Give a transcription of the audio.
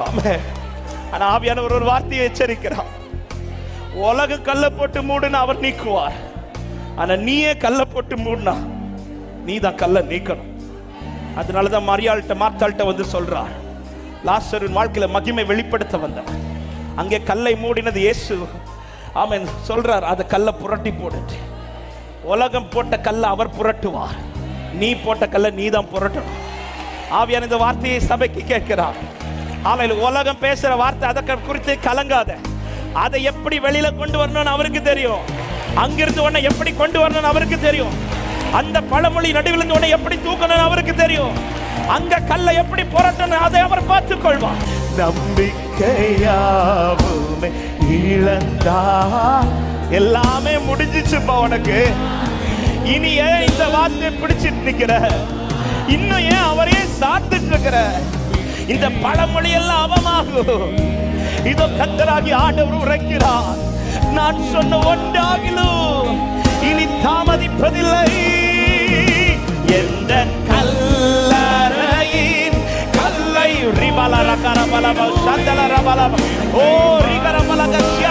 ஆமென். ஆனா ஆவியானவர் ஒரு வார்த்தையை எச்சரிக்கிறார். உலகம் கல்லை போட்டு மூடுன்னு அவர் நீக்குவார். ஆனா நீயே கல்லை போட்டு மூடுனா நீ தான் கல்லை நீக்கணும். அதனாலதான் மார்த்தாள்கிட்ட வந்து சொல்றார், லாசரின் வாழ்க்கையில மகிமை வெளிப்படுத்த வந்தவர். அங்கே கல்லை மூடினது இயேசு. ஆமென். சொல்றார், அதை கல்லை புரட்டி போடுட்டு. உலகம் போட்ட கல்லை அவர் புரட்டுவார், நீ போட்ட கல்லை நீ தான் புரட்டணும். ஆவியான இந்த வார்த்தையை சபைக்கு கேட்கிறார். ஆலையில் உலகம் பேசுற வார்த்தை, அதை குறித்து கலங்காத. அதை எப்படி வெளியில கொண்டு வரணும்னு அவருக்கு தெரியும். அங்கிருந்து உன்னை எப்படி கொண்டு வரணும்னு அவருக்கு தெரியும். அந்த பழமொழி நடுவில் இருந்து உன்னை எப்படி தூக்கணும்னு அவருக்கு தெரியும். அங்க கல்லை எப்படி புரட்டணும் அதை அவர் பார்த்துக் கொள்வார். நம்பிக்கையாவுமே இழந்தா எல்லாமே முடிஞ்சிச்சுப்பா உனக்கு. இனி ஏன் இந்த வார்த்தையை பிடிச்சிட்டு நிக்கிற? இன்னும் ஏன் அவரே சாத்துட்டு இருக்கிற? இந்த பழமொழி எல்லாம் அவமாகும். இதோ கர்த்தராகி ஆண்டவர் உரைக்கிறார், நான் சொன்ன ஒன்றாகிலும் இனி தாமதிப்பதில்லை. எந்த கல்லறையின் கல்லை ரிபலரகரபலப சந்தலரபலப ஓ ரிகரபலகஷ்ய